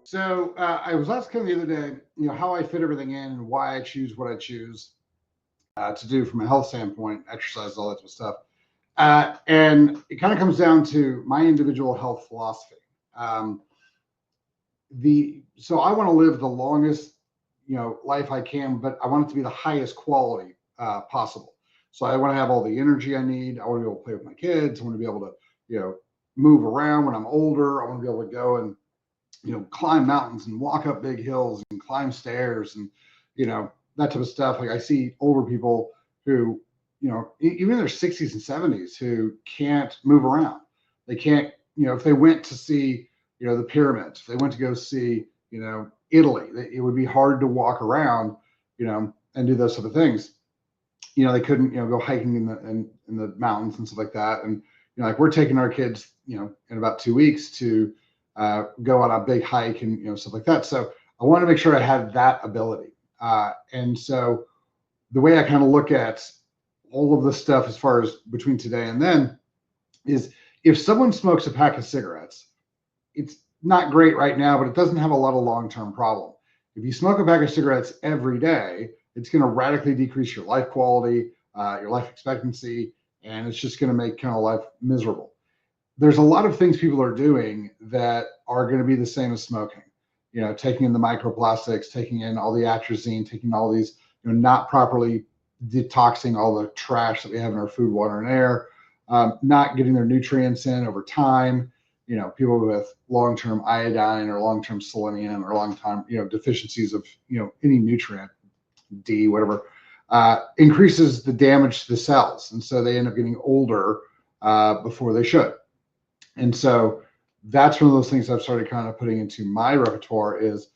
So I was asking the other day, how I fit everything in and why I choose what I choose to do from a health standpoint, exercise, all that sort of stuff. And it kind of comes down to my individual health philosophy. Um, so I want to live the longest, life I can, but I want it to be the highest quality possible. So I want to have all the energy I need. I want to be able to play with my kids. I want to be able to, move around when I'm older. I want to be able to go and climb mountains and walk up big hills and climb stairs and, that type of stuff. Like I see older people who, even in their 60s and 70s who can't move around. They can't, if they went to see, the pyramids, if they went to go see, Italy, it would be hard to walk around, and do those sort of things. They couldn't, go hiking in the mountains and stuff like that. And, like we're taking our kids, in about 2 weeks to go on a big hike and stuff like that. So I want to make sure I had that ability. And so the way I kind of look at all of the stuff as far as between today and then is if someone smokes a pack of cigarettes, it's not great right now, but it doesn't have a lot of long-term problem. If you smoke a pack of cigarettes every day, it's going to radically decrease your life quality, your life expectancy, and it's just going to make kind of life miserable. There's a lot of things people are doing that are going to be the same as smoking. Taking in the microplastics, taking in all the atrazine, taking all these, not properly detoxing all the trash that we have in our food, water, and air, not getting their nutrients in over time. People with long-term iodine or long-term selenium or long-term, deficiencies of, any nutrient, D, whatever, increases the damage to the cells. And so they end up getting older before they should. And so that's one of those things I've started kind of putting into my repertoire is,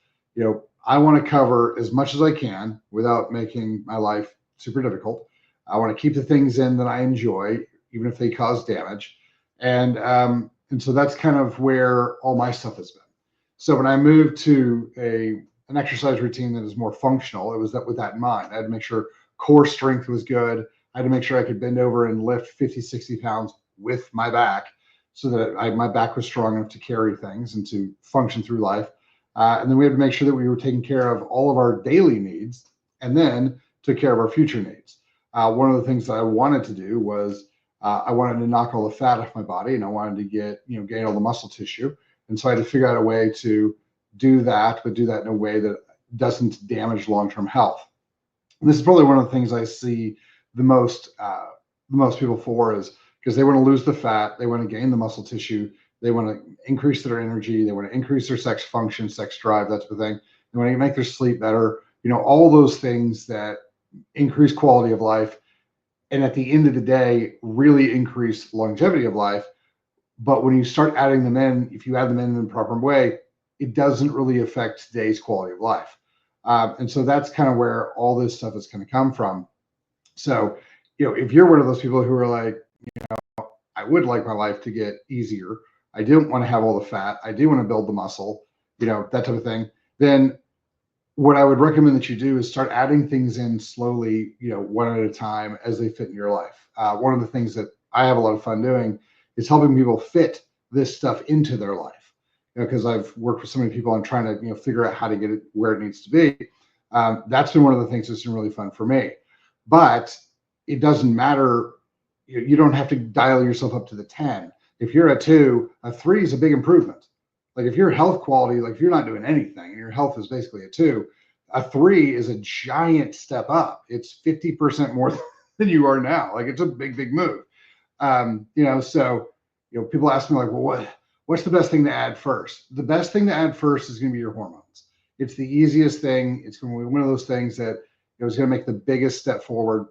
I want to cover as much as I can without making my life super difficult. I want to keep the things in that I enjoy, even if they cause damage. And so that's kind of where all my stuff has been. So when I moved to an exercise routine that is more functional, it was that with that in mind. I had to make sure core strength was good. I had to make sure I could bend over and lift 50, 60 pounds with my back so that my back was strong enough to carry things and to function through life. And then we had to make sure that we were taking care of all of our daily needs and then took care of our future needs. One of the things that I wanted to do was I wanted to knock all the fat off my body and I wanted to get, gain all the muscle tissue. And so I had to figure out a way to do that, but do that in a way that doesn't damage long-term health. And this is probably one of the things I see the most people for is because they want to lose the fat, they want to gain the muscle tissue, they want to increase their energy, they want to increase their sex function, sex drive, that type of thing. They want to make their sleep better, all those things that increase quality of life. And at the end of the day, really increase longevity of life. But when you start adding them in, if you add them in the proper way, it doesn't really affect today's quality of life. And so that's kind of where all this stuff is going to come from. So, if you're one of those people who are like, I would like my life to get easier, I didn't want to have all the fat, I do want to build the muscle, that type of thing, then what I would recommend that you do is start adding things in slowly, one at a time as they fit in your life. One of the things that I have a lot of fun doing is helping people fit this stuff into their life. Because I've worked with so many people on trying to, figure out how to get it where it needs to be. That's been one of the things that's been really fun for me. But it doesn't matter. You don't have to dial yourself up to the 10. If you're a 2, a 3 is a big improvement. Like if your health quality, like if you're not doing anything and your health is basically a 2, a 3 is a giant step up. It's 50% more than you are now. Like it's a big, big move. So people ask me like, well, what's the best thing to add first? The best thing to add first is going to be your hormones. It's the easiest thing. It's going to be one of those things that is going to make the biggest step forward.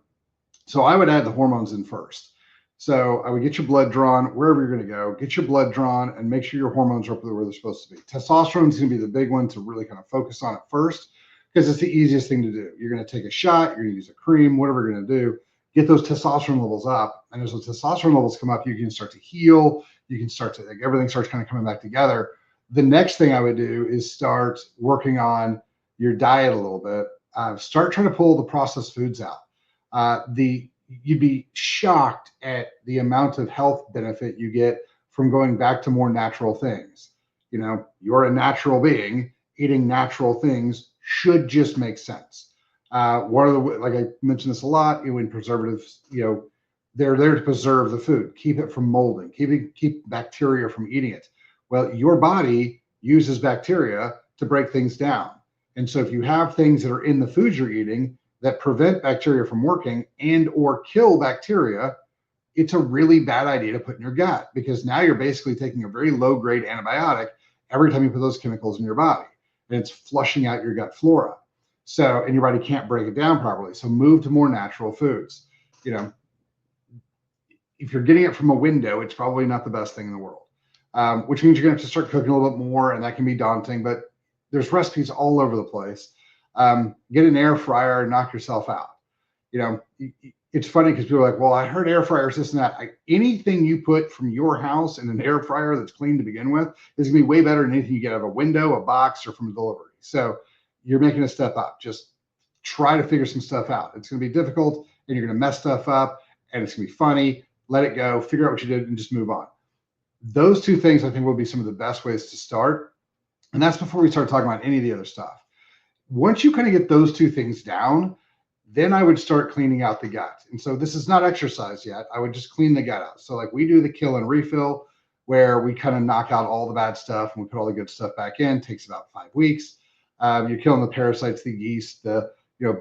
So I would add the hormones in first. So I would get your blood drawn wherever you're going to go, get your blood drawn and make sure your hormones are up where they're supposed to be. Testosterone is going to be the big one to really kind of focus on at first because it's the easiest thing to do. You're going to take a shot, you're going to use a cream, whatever you're going to do, get those testosterone levels up. And as those testosterone levels come up, you can start to heal. You can start to, like, everything starts kind of coming back together. The next thing I would do is start working on your diet a little bit. Start trying to pull the processed foods out. You'd be shocked at the amount of health benefit you get from going back to more natural things. you're a natural being. Eating natural things should just make sense. One of the, like I mentioned this a lot, in preservatives, they're there to preserve the food, keep it from molding, keep bacteria from eating it. Well, your body uses bacteria to break things down. And so if you have things that are in the food you're eating that prevent bacteria from working and or kill bacteria, it's a really bad idea to put in your gut, because now you're basically taking a very low grade antibiotic every time you put those chemicals in your body, and it's flushing out your gut flora. So, and your body can't break it down properly. So move to more natural foods. If you're getting it from a window, it's probably not the best thing in the world, which means you're going to have to start cooking a little bit more, and that can be daunting, but there's recipes all over the place. Get an air fryer and knock yourself out. It's funny because people are like, well, I heard air fryers, this and that. Anything you put from your house in an air fryer that's clean to begin with is going to be way better than anything you get out of a window, a box, or from a delivery. So you're making a step up. Just try to figure some stuff out. It's going to be difficult, and you're going to mess stuff up, and it's going to be funny. Let it go, figure out what you did, and just move on. Those two things, I think, will be some of the best ways to start. And that's before we start talking about any of the other stuff. Once you kind of get those two things down, then I would start cleaning out the gut. And so this is not exercise yet. I would just clean the gut out. So like we do the kill and refill, where we kind of knock out all the bad stuff and we put all the good stuff back in. It takes about 5 weeks. You're killing the parasites, the yeast, the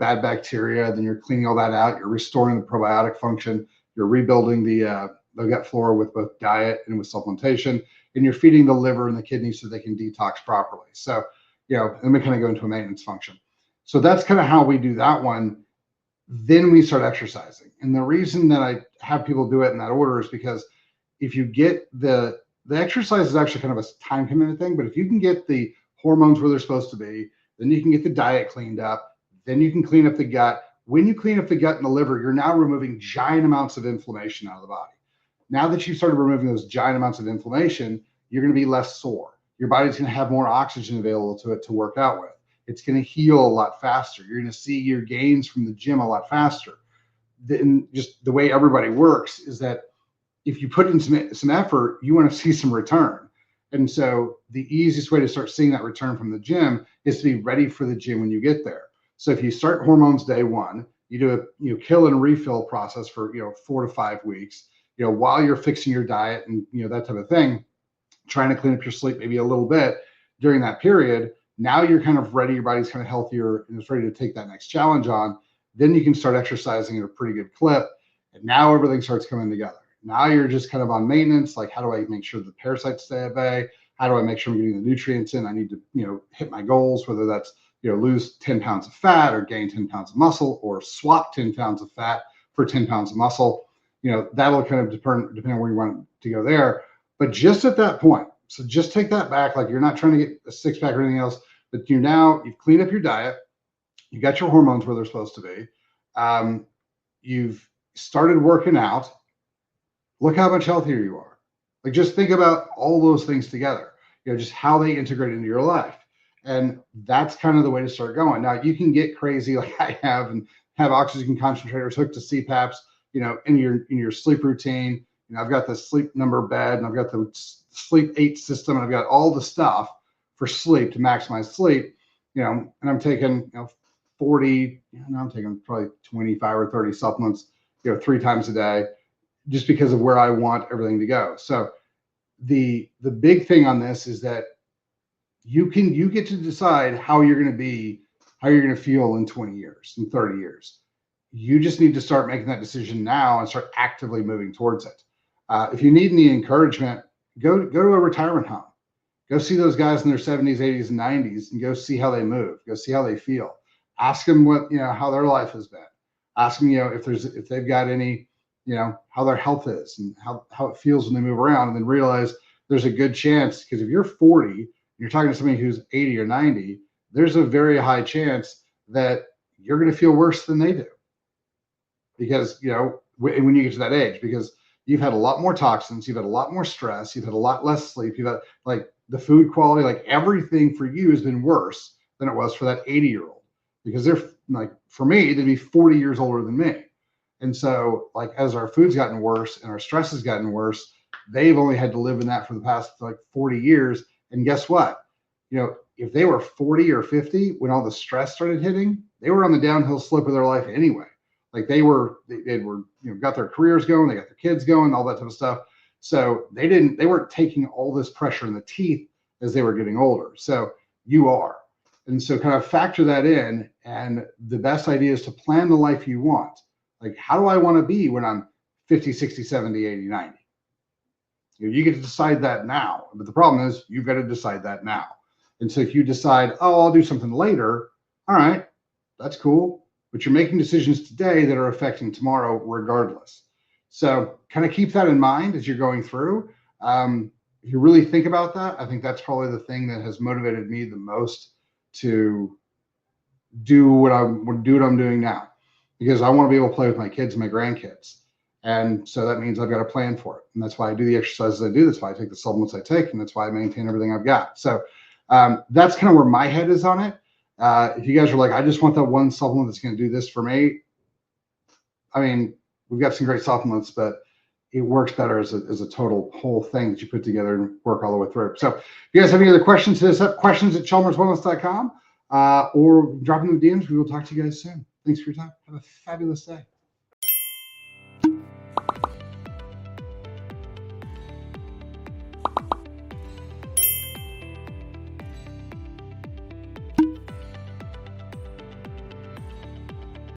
bad bacteria. Then you're cleaning all that out. You're restoring the probiotic function. You're rebuilding the gut flora with both diet and with supplementation. And you're feeding the liver and the kidneys so they can detox properly. So, then we kind of go into a maintenance function. So that's kind of how we do that one. Then we start exercising. And the reason that I have people do it in that order is because if you get the exercise is actually kind of a time commitment thing, but if you can get the hormones where they're supposed to be, then you can get the diet cleaned up, then you can clean up the gut. When you clean up the gut and the liver, you're now removing giant amounts of inflammation out of the body. Now that you've started removing those giant amounts of inflammation, you're going to be less sore. Your body's going to have more oxygen available to it to work out with. It's going to heal a lot faster. You're going to see your gains from the gym a lot faster. Then just the way everybody works is that if you put in some effort, you want to see some return. And so the easiest way to start seeing that return from the gym is to be ready for the gym when you get there. So if you start hormones day one, you do a kill and refill process for 4 to 5 weeks, while you're fixing your diet and that type of thing, trying to clean up your sleep maybe a little bit during that period. Now you're kind of ready, your body's kind of healthier and is ready to take that next challenge on. Then you can start exercising at a pretty good clip. And now everything starts coming together. Now you're just kind of on maintenance. Like, how do I make sure the parasites stay at bay? How do I make sure I'm getting the nutrients in? I need to, hit my goals, whether that's, lose 10 pounds of fat or gain 10 pounds of muscle or swap 10 pounds of fat for 10 pounds of muscle. That'll kind of depend on where you want to go there. But just at that point, so just take that back. Like, you're not trying to get a six pack or anything else, but you've cleaned up your diet. You got your hormones where they're supposed to be. You've started working out. Look how much healthier you are. Like, just think about all those things together, just how they integrate into your life. And that's kind of the way to start going. Now, you can get crazy like I have and have oxygen concentrators hooked to CPAPs, in your sleep routine. I've got the sleep number bed, and I've got the sleep 8 system, and I've got all the stuff for sleep to maximize sleep, and I'm taking 40, I'm taking probably 25 or 30 supplements, 3 times a day, just because of where I want everything to go. So the big thing on this is that you get to decide how you're going to feel in 20 years, in 30 years. You just need to start making that decision now and start actively moving towards it. If you need any encouragement, go to a retirement home. Go see those guys in their 70s, 80s, and 90s, and go see how they move. Go see how they feel. Ask them how their life has been. Ask them, if they've got any, how their health is and how it feels when they move around, and then realize there's a good chance, because if you're 40, and you're talking to somebody who's 80 or 90, there's a very high chance that you're going to feel worse than they do. Because, when you get to that age, because you've had a lot more toxins, you've had a lot more stress, you've had a lot less sleep, you've had like the food quality, like everything for you has been worse than it was for that 80-year-old, because they're like, for me, they'd be 40 years older than me. And so like, as our food's gotten worse and our stress has gotten worse, they've only had to live in that for the past like 40 years. And guess what? If they were 40 or 50 when all the stress started hitting, they were on the downhill slope of their life anyway. Like they were got their careers going, they got their kids going, all that type of stuff. So they weren't taking all this pressure in the teeth as they were getting older. So you are. And so kind of factor that in. And the best idea is to plan the life you want. Like, how do I want to be when I'm 50, 60, 70, 80, 90? You get to decide that now. But the problem is you've got to decide that now. And so if you decide, oh, I'll do something later, all right, that's cool. But you're making decisions today that are affecting tomorrow regardless. So kind of keep that in mind as you're going through. If you really think about that, I think that's probably the thing that has motivated me the most to do what I'm doing now, because I want to be able to play with my kids and my grandkids. And so that means I've got a plan for it. And that's why I do the exercises I do. That's why I take the supplements I take. And that's why I maintain everything I've got. So that's kind of where my head is on it. If you guys are like, I just want that one supplement that's going to do this for me. I mean, we've got some great supplements, but it works better as a total whole thing that you put together and work all the way through. So if you guys have any other questions, hit us up, questions@chalmerswellness.com, or drop in the DMs. We will talk to you guys soon. Thanks for your time. Have a fabulous day.